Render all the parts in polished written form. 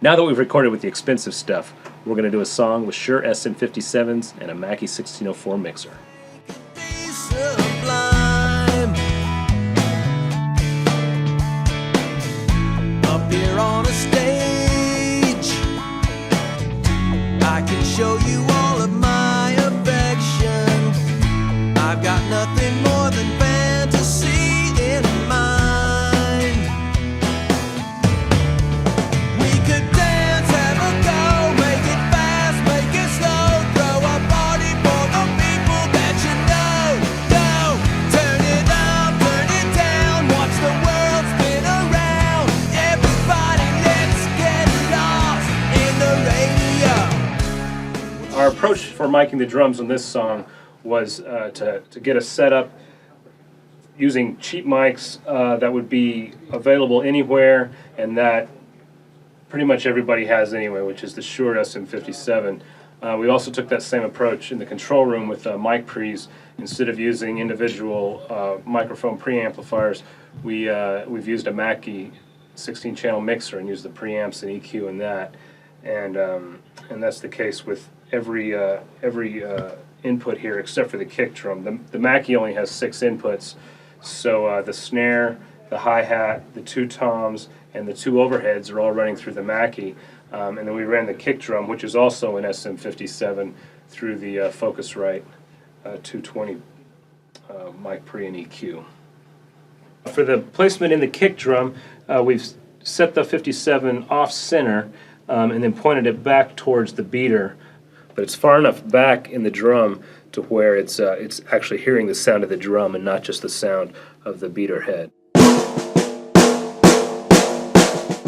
Now that we've recorded with the expensive stuff, we're going to do a song with Shure SM57s and a Mackie 1604 mixer. Up here on a stage, I can show you all of my affection. I've got nothing more than fantasy in mind. We could dance, have a go, make it fast, make it slow, throw a party for the people that you know. Go, turn it up, turn it down, watch the world spin around. Everybody, let's get lost in the radio. Our approach for miking the drums on this song was to get us set up using cheap mics that would be available anywhere and that pretty much everybody has anyway, which is the Shure SM57. We also took that same approach in the control room with mic pre's. Instead of using individual microphone preamplifiers, we've used a Mackie 16-channel mixer and used the preamps and EQ in that, and that's the case with every input here except for the kick drum. The Mackie only has 6 inputs, so the snare, the hi-hat, the 2 toms, and the 2 overheads are all running through the Mackie, and then we ran the kick drum, which is also an SM57, through the Focusrite 220 mic pre and EQ. For the placement in the kick drum, we've set the 57 off center and then pointed it back towards the beater, but it's far enough back in the drum to where it's actually hearing the sound of the drum and not just the sound of the beater head.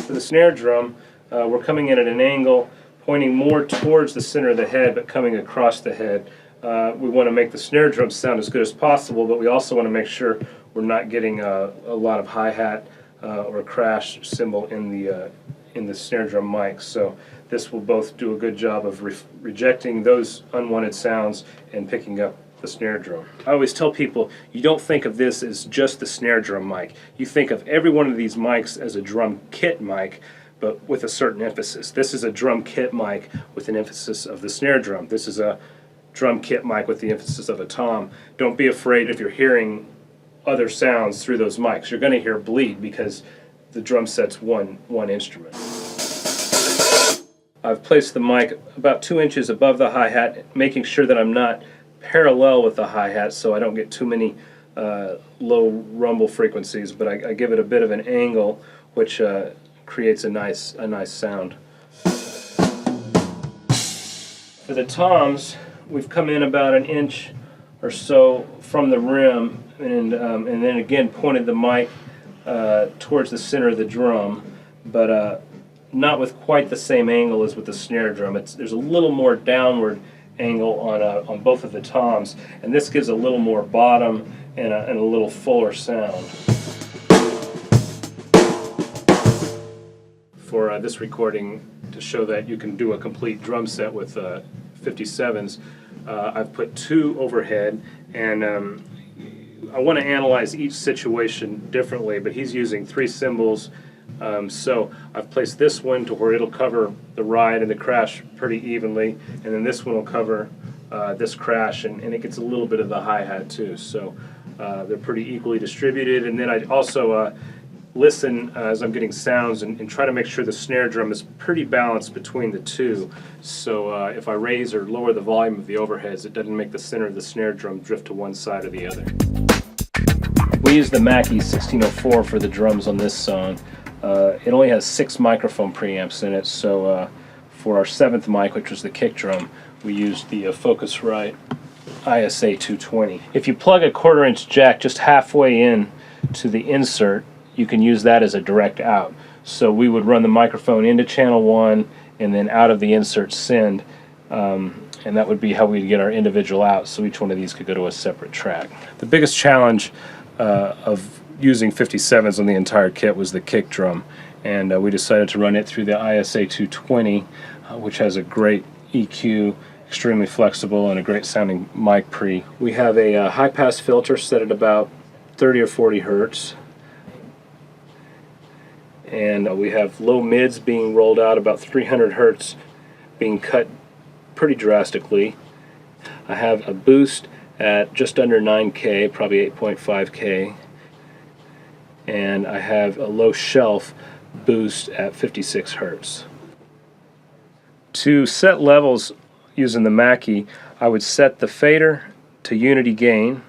For the snare drum, we're coming in at an angle, pointing more towards the center of the head, but coming across the head. We want to make the snare drum sound as good as possible, but we also want to make sure we're not getting a lot of hi-hat or crash cymbal in the snare drum mic. So this will both do a good job of rejecting those unwanted sounds and picking up the snare drum. I always tell people, you don't think of this as just the snare drum mic. You think of every one of these mics as a drum kit mic, but with a certain emphasis. This is a drum kit mic with an emphasis of the snare drum. This is a drum kit mic with the emphasis of a tom. Don't be afraid if you're hearing other sounds through those mics. You're going to hear bleed because the drum set's one instrument. I've placed the mic about 2 inches above the hi-hat, making sure that I'm not parallel with the hi-hat so I don't get too many low rumble frequencies, but I give it a bit of an angle, which creates a nice sound. For the toms, we've come in about 1 inch or so from the rim, and then again pointed the mic towards the center of the drum, but not with quite the same angle as with the snare drum. There's a little more downward angle on both of the toms, and this gives a little more bottom and a little fuller sound. For this recording, to show that you can do a complete drum set with 57s, I've put 2 overhead, and I want to analyze each situation differently, but he's using 3 cymbals. So I've placed this one to where it'll cover the ride and the crash pretty evenly, and then this one will cover this crash, and it gets a little bit of the hi-hat too. So they're pretty equally distributed, and then I also listen as I'm getting sounds and try to make sure the snare drum is pretty balanced between the 2. So if I raise or lower the volume of the overheads, it doesn't make the center of the snare drum drift to one side or the other. We used the Mackie 1604 for the drums on this song. It only has 6 microphone preamps in it, so for our 7th mic, which was the kick drum, we used the Focusrite ISA 220. If you plug a 1/4 inch jack just halfway in to the insert, you can use that as a direct out. So we would run the microphone into channel 1 and then out of the insert send, and that would be how we'd get our individual out, so each one of these could go to a separate track. The biggest challenge of using 57s on the entire kit was the kick drum, and we decided to run it through the ISA 220, which has a great EQ, extremely flexible, and a great sounding mic pre. We have a high pass filter set at about 30 or 40 hertz, and we have low mids being rolled out about 300 hertz, being cut pretty drastically. I have a boost at just under 9K, probably 8.5K, and I have a low shelf boost at 56 hertz. To set levels using the Mackie, I would set the fader to unity gain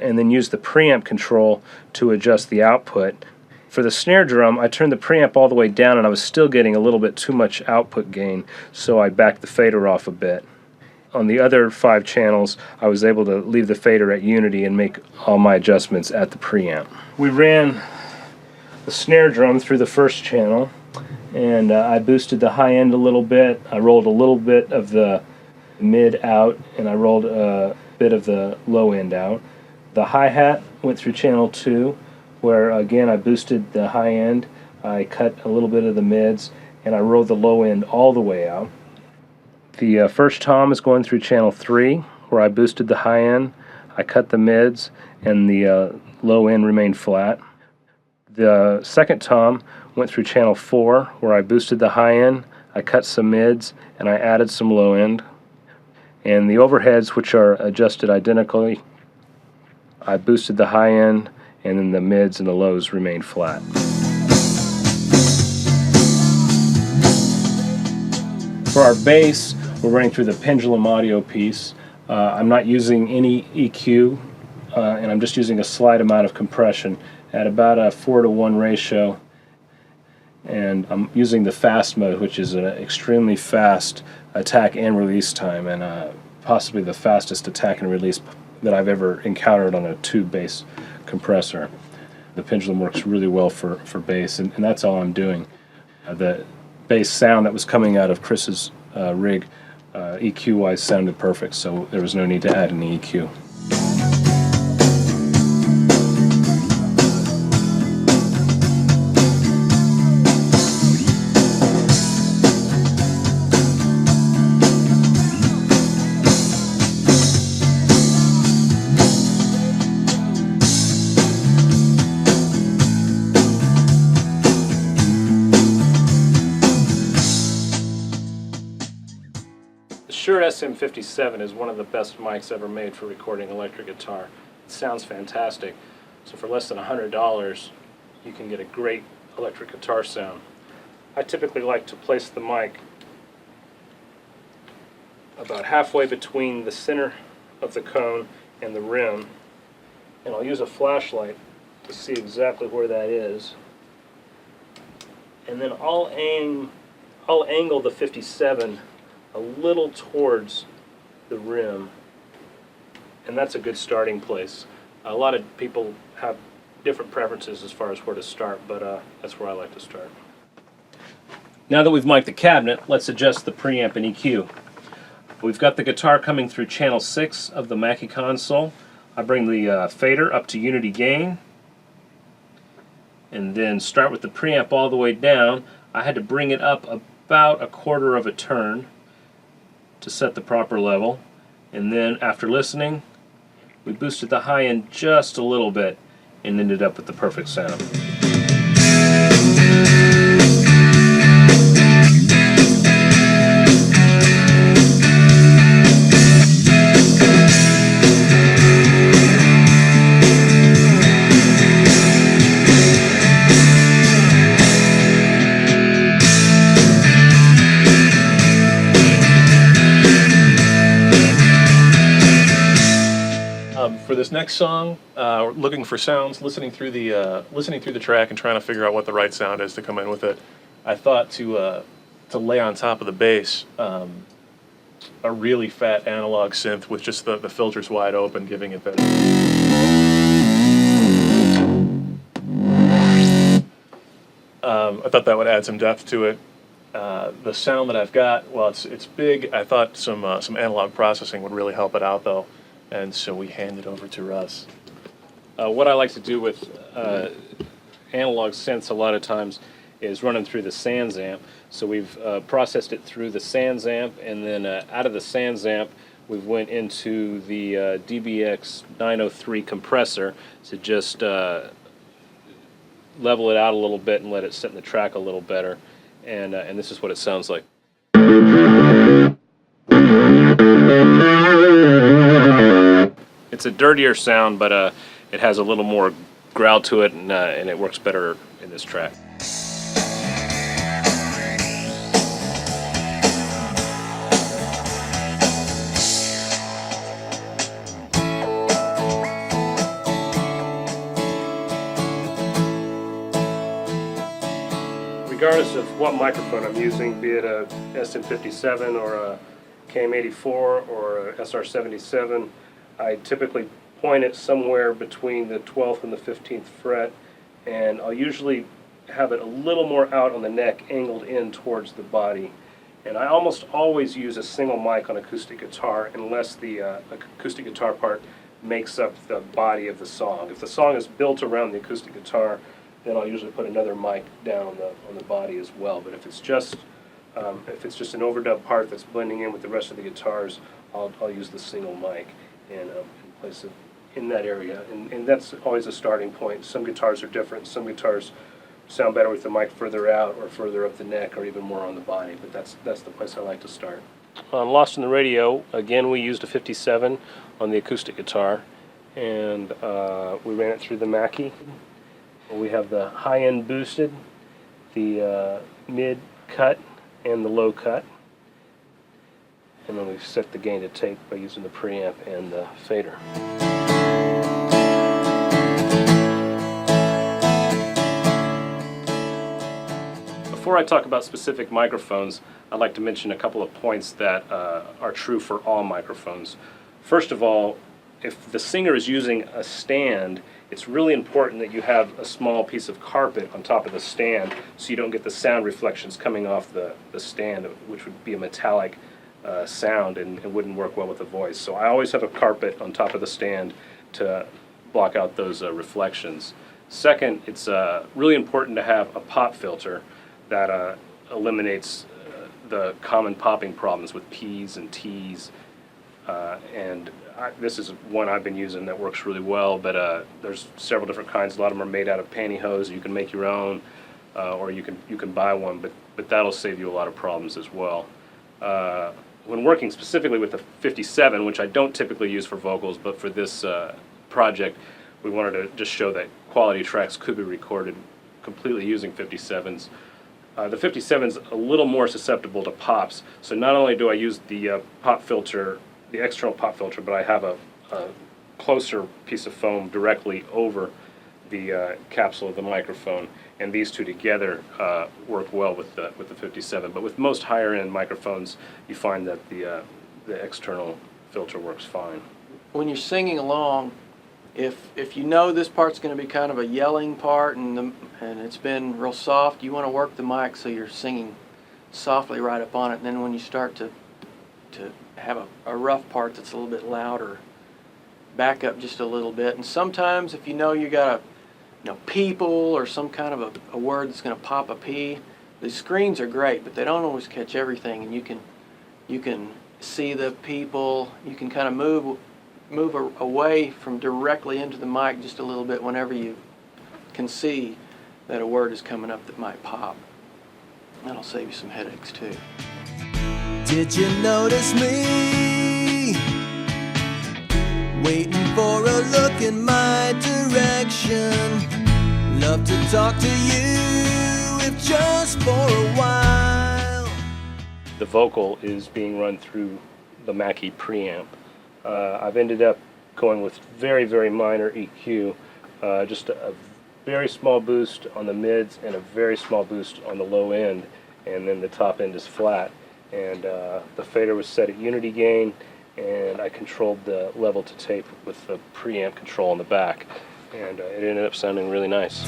and then use the preamp control to adjust the output. For the snare drum, I turned the preamp all the way down and I was still getting a little bit too much output gain, so I backed the fader off a bit. On the other 5 channels, I was able to leave the fader at unity and make all my adjustments at the preamp. We ran the snare drum through the first channel, and I boosted the high end a little bit. I rolled a little bit of the mid out, and I rolled a bit of the low end out. The hi-hat went through channel 2, where again I boosted the high end, I cut a little bit of the mids, and I rolled the low end all the way out. The first tom is going through channel 3, where I boosted the high end, I cut the mids, and the low end remained flat. The second tom went through channel 4, where I boosted the high end, I cut some mids, and I added some low end. And the overheads, which are adjusted identically, I boosted the high end, and then the mids and the lows remained flat. For our bass, we're running through the pendulum audio piece. I'm not using any EQ, and I'm just using a slight amount of compression at about a 4:1 ratio. And I'm using the fast mode, which is an extremely fast attack and release time, and possibly the fastest attack and release that I've ever encountered on a tube bass compressor. The pendulum works really well for bass, and that's all I'm doing. The bass sound that was coming out of Chris's rig, EQ-wise, sounded perfect, so there was no need to add any EQ. The Shure SM57 is one of the best mics ever made for recording electric guitar. It sounds fantastic. So for less than $100, you can get a great electric guitar sound. I typically like to place the mic about halfway between the center of the cone and the rim, and I'll use a flashlight to see exactly where that is. And then I'll angle the 57 a little towards the rim, and that's a good starting place. A lot of people have different preferences as far as where to start, but that's where I like to start. Now that we've mic'd the cabinet, let's adjust the preamp and EQ. We've got the guitar coming through channel 6 of the Mackie console. I bring the fader up to unity gain, and then start with the preamp all the way down. I had to bring it up about a quarter of a turn to set the proper level, and then after listening, we boosted the high end just a little bit and ended up with the perfect sound. For this next song, we're looking for sounds, listening through the track and trying to figure out what the right sound is to come in with it. I thought to lay on top of the bass a really fat analog synth with just the filters wide open, giving it that. I thought that would add some depth to it. The sound that I've got, well, it's big. I thought some analog processing would really help it out, though. And so we hand it over to Russ. What I like to do with analog synths a lot of times is run them through the Sans amp. So we've processed it through the Sans amp, and then out of the Sans amp we went into the DBX 903 compressor to just level it out a little bit and let it sit in the track a little better, and this is what it sounds like. It's a dirtier sound, but it has a little more growl to it, and it works better in this track. Regardless of what microphone I'm using, be it a SM57 or a KM84 or a SR77, I typically point it somewhere between the 12th and the 15th fret, and I'll usually have it a little more out on the neck, angled in towards the body. And I almost always use a single mic on acoustic guitar unless the acoustic guitar part makes up the body of the song. If the song is built around the acoustic guitar, then I'll usually put another mic down on the body as well. But if it's just an overdub part that's blending in with the rest of the guitars, I'll use the single mic and place it in that area. And that's always a starting point. Some guitars are different. Some guitars sound better with the mic further out or further up the neck or even more on the body. But that's the place I like to start. On Lost in the Radio, again, we used a 57 on the acoustic guitar, and we ran it through the Mackie. We have the high end boosted, the mid cut, and the low cut. And then we've set the gain to tape by using the preamp and the fader. Before I talk about specific microphones, I'd like to mention a couple of points that are true for all microphones. First of all, if the singer is using a stand, it's really important that you have a small piece of carpet on top of the stand so you don't get the sound reflections coming off the stand, which would be a metallic sound and wouldn't work well with the voice. So I always have a carpet on top of the stand to block out those reflections. Second, it's really important to have a pop filter that eliminates the common popping problems with P's and T's, this is one I've been using that works really well, but there's several different kinds. A lot of them are made out of pantyhose. You can make your own, or you can buy one, but that'll save you a lot of problems as well. When working specifically with the 57, which I don't typically use for vocals, but for this project, we wanted to just show that quality tracks could be recorded completely using 57s. The 57's a little more susceptible to pops, so not only do I use the pop filter, the external pop filter, but I have a closer piece of foam directly over the capsule of the microphone, and these two together work well with the 57. But with most higher end microphones, you find that the external filter works fine. When you're singing along, if you know this part's going to be kind of a yelling part and it's been real soft, you want to work the mic so you're singing softly right up on it. And then when you start to have a rough part that's a little bit louder, back up just a little bit. And sometimes if you know you got people or some kind of a word that's going to pop a P, the screens are great, but they don't always catch everything. And you can see the people. You can kind of move away from directly into the mic just a little bit whenever you can see that a word is coming up that might pop. That'll save you some headaches too. Did you notice me waiting for a look in my direction? Love to talk to you if just for a while. The vocal is being run through the Mackie preamp. I've ended up going with very, very minor EQ, just a very small boost on the mids and a very small boost on the low end, and then the top end is flat. And the fader was set at unity gain, and I controlled the level to tape with the preamp control on the back, and it ended up sounding really nice.